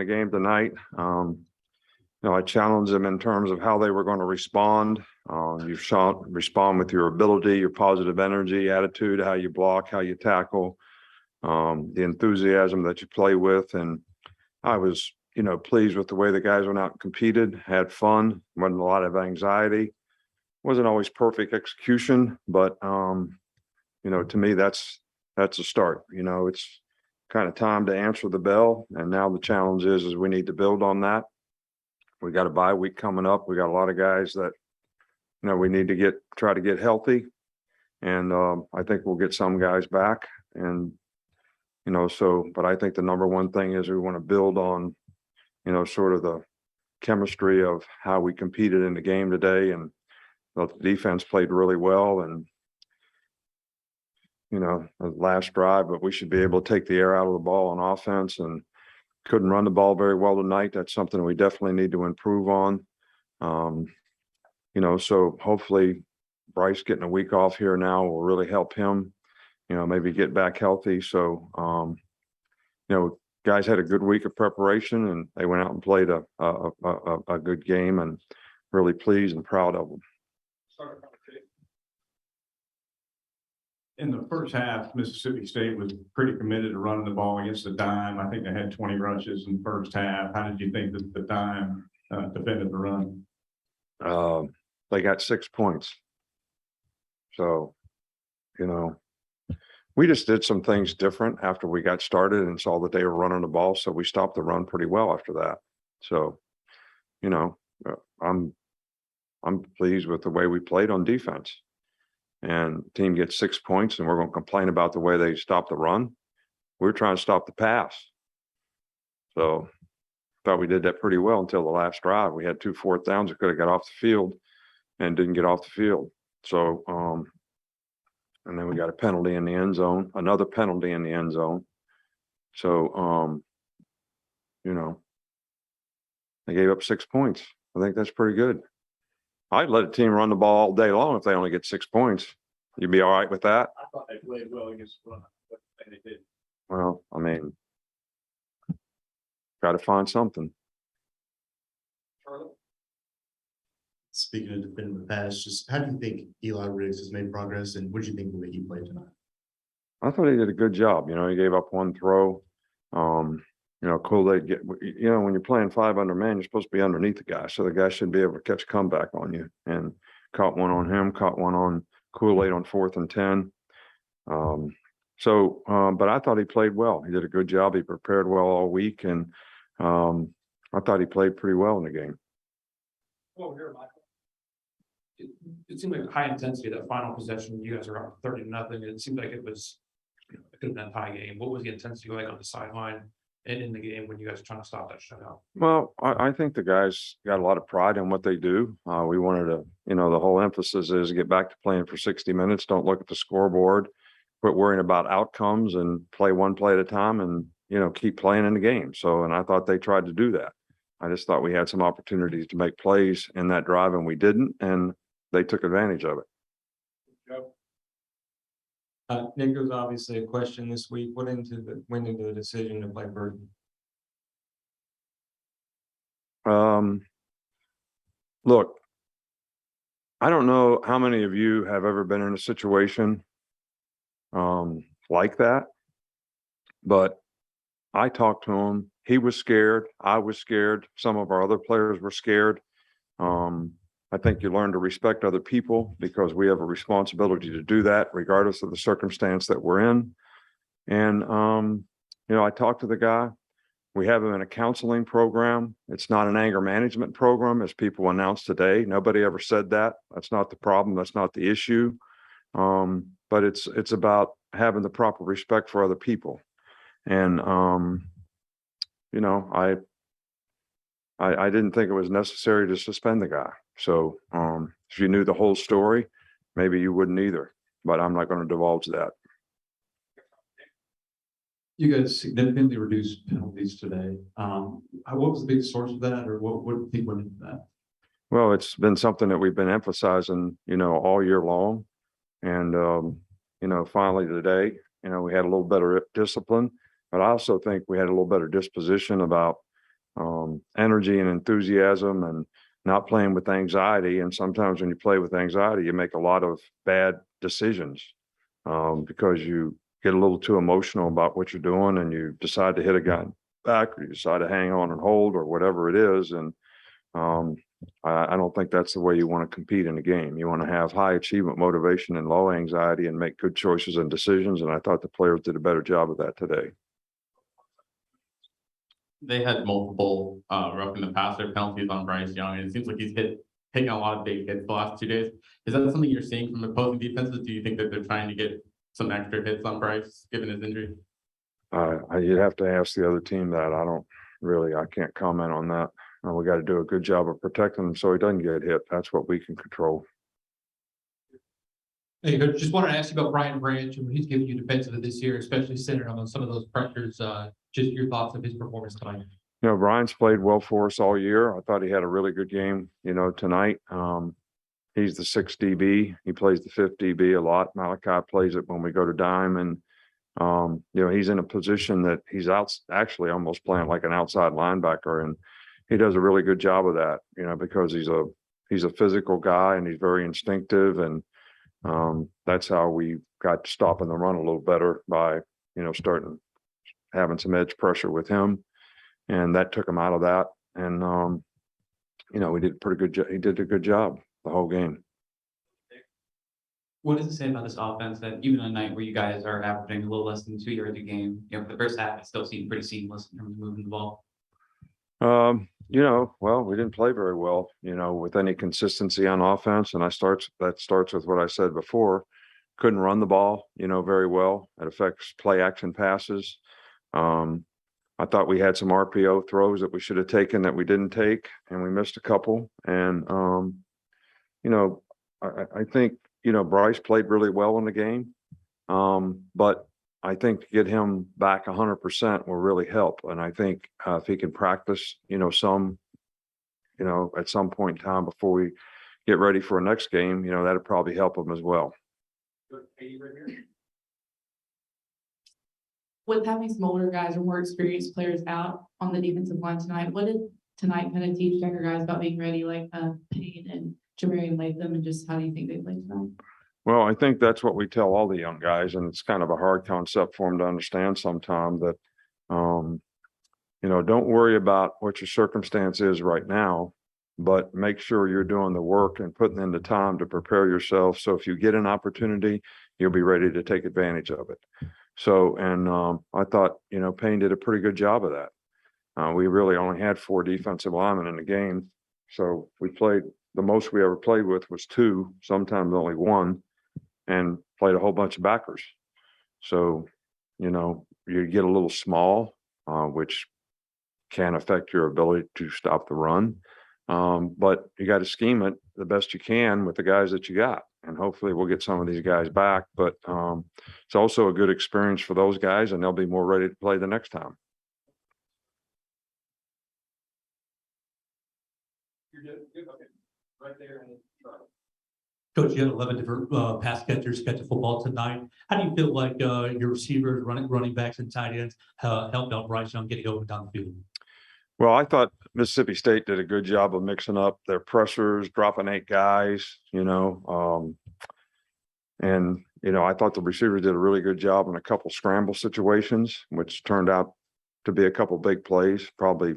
the game tonight. I challenged them in terms of how they were going to respond. You've shown respond with your ability, your positive energy, attitude, how you block, how you tackle, the enthusiasm that you play with. And I was, pleased with the way the guys went out and competed, had fun, wasn't a lot of anxiety. Wasn't always perfect execution, but to me, that's a start. It's kind of time to answer the bell. And now the challenge is we need to build on that. We got a bye week coming up. We got a lot of guys that, we need to try to get healthy. And I think we'll get some guys back. And, but I think the number one thing is we want to build on, sort of the chemistry of how we competed in the game today. And the defense played really well. And, the last drive, but we should be able to take the air out of the ball on offense, and couldn't run the ball very well tonight. That's something we definitely need to improve on. So hopefully Bryce getting a week off here now will really help him, maybe get back healthy. So, guys had a good week of preparation, and they went out and played a good game, and really pleased and proud of them. In the first half, Mississippi State was pretty committed to running the ball against the dime. I think they had 20 rushes in the first half. How did you think that the dime defended the run? They got 6 points. So, we just did some things different after we got started and saw that they were running the ball. So we stopped the run pretty well after that. So, I'm pleased with the way we played on defense. And the team gets 6 points, and we're going to complain about the way they stopped the run. We're trying to stop the pass. So thought we did that pretty well until the last drive. We had 2 4th downs that could have got off the field and didn't get off the field. So, and then we got a penalty in the end zone, another penalty in the end zone. So, they gave up 6 points. I think that's pretty good. I'd let a team run the ball all day long if they only get 6 points. You'd be all right with that? I thought they played well against the run, but they did. Well, got to find something. Charlotte? Speaking of defending the pass, just how do you think Eli Ricks has made progress, and what do you think of the way he played tonight? I thought he did a good job. He gave up 1 throw. Kool-Aid when you're playing 5 under man, you're supposed to be underneath the guy. So the guy should be able to catch a comeback on you, and caught one on him, caught one on Kool-Aid on 4th and 10. But I thought he played well. He did a good job. He prepared well all week. And I thought he played pretty well in the game. Well, here, Michael. It seemed like high intensity, that final possession. You guys are up 30-0. It seemed like it could have been a tie game. What was the intensity like on the sideline and in the game when you guys are trying to stop that shutout? Well, I think the guys got a lot of pride in what they do. We wanted to, the whole emphasis is get back to playing for 60 minutes. Don't look at the scoreboard, quit worrying about outcomes, and play one play at a time, and, keep playing in the game. So, and I thought they tried to do that. I just thought we had some opportunities to make plays in that drive, and we didn't, and they took advantage of it. Nick, there was obviously a question this week. What went into the decision to play Burton? Look, I don't know how many of you have ever been in a situation like that, but I talked to him. He was scared. I was scared. Some of our other players were scared. I think you learn to respect other people, because we have a responsibility to do that regardless of the circumstance that we're in. And, I talked to the guy. We have him in a counseling program. It's not an anger management program, as people announced today. Nobody ever said that. That's not the problem. That's not the issue. But it's about having the proper respect for other people. And, I didn't think it was necessary to suspend the guy. So if you knew the whole story, maybe you wouldn't either, but I'm not going to divulge that. You guys significantly reduced penalties today. What was the big source of that, or what do you think went into that? Well, it's been something that we've been emphasizing, all year long. And, finally today, we had a little better discipline, but I also think we had a little better disposition about, energy and enthusiasm and not playing with anxiety. And sometimes when you play with anxiety, you make a lot of bad decisions because you get a little too emotional about what you're doing and you decide to hit a guy back or you decide to hang on and hold or whatever it is. And I don't think that's the way you want to compete in a game. You want to have high achievement motivation and low anxiety and make good choices and decisions. And I thought the players did a better job of that today. They had multiple roughing the passer penalties on Bryce Young, and it seems like he's taking a lot of big hits the last 2 days. Is that something you're seeing from opposing defenses? Do you think that they're trying to get some extra hits on Bryce given his injury? You'd have to ask the other team that. I can't comment on that. We got to do a good job of protecting him so he doesn't get hit. That's what we can control. Hey, Coach, just wanted to ask you about Brian Branch and what he's given you defensively this year, especially centered on some of those pressures. Just your thoughts of his performance tonight. Brian's played well for us all year. I thought he had a really good game, tonight. He's the 6th DB. He plays the 5th DB a lot. Malachi plays it when we go to dime. And, he's in a position that he's actually almost playing like an outside linebacker. And he does a really good job of that, because he's a physical guy and he's very instinctive. And that's how we got stopping the run a little better by, starting having some edge pressure with him. And that took him out of that. And, we did pretty good. He did a good job the whole game. What does it say about this offense that even on a night where you guys are averaging a little less than 2 yards a game, for the first half, it still seemed pretty seamless in terms of moving the ball? Well, we didn't play very well, with any consistency on offense. And that starts with what I said before. Couldn't run the ball, very well. It affects play action passes. I thought we had some RPO throws that we should have taken that we didn't take, and we missed a couple. And, I think, Bryce played really well in the game. But I think to get him back 100% will really help. And I think if he can practice, some, at some point in time before we get ready for a next game, that'd probably help him as well. With having some older guys or more experienced players out on the defensive line tonight, what did tonight kind of teach younger guys about being ready, like Payne and Jermaine Latham, and just how do you think they played tonight? Well, I think that's what we tell all the young guys, and it's kind of a hard concept for them to understand sometimes that, don't worry about what your circumstance is right now, but make sure you're doing the work and putting in the time to prepare yourself. So if you get an opportunity, you'll be ready to take advantage of it. So, and I thought, Payne did a pretty good job of that. We really only had 4 defensive linemen in the game. So the most we ever played with was 2, sometimes only 1, and played a whole bunch of backers. So, you get a little small, which can affect your ability to stop the run. But you got to scheme it the best you can with the guys that you got. And hopefully we'll get some of these guys back. But it's also a good experience for those guys, and they'll be more ready to play the next time. You're good. Okay. Right there. Coach, you had 11 different pass catchers catch a football tonight. How do you feel like your receivers, running backs, and tight ends helped out Bryce Young getting over down the field? Well, I thought Mississippi State did a good job of mixing up their pressures, dropping 8 guys, I thought the receivers did a really good job in a couple scramble situations, which turned out to be a couple big plays. Probably,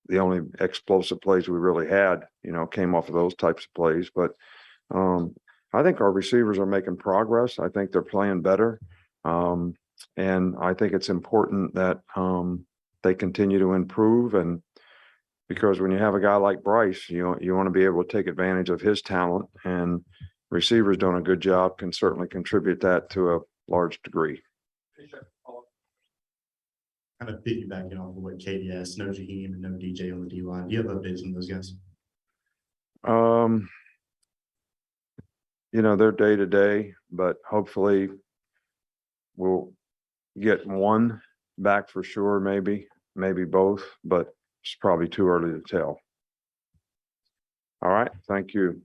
the only explosive plays we really had, came off of those types of plays. But I think our receivers are making progress. I think they're playing better. And I think it's important that they continue to improve. And because when you have a guy like Bryce, you want to be able to take advantage of his talent, and receivers doing a good job can certainly contribute that to a large degree. Kind of piggybacking off of what Katie asked, no Jaheim and no DJ on the D line. Do you have updates on those guys? They're day to day, but hopefully we'll get one back for sure, maybe both, but it's probably too early to tell. All right, thank you.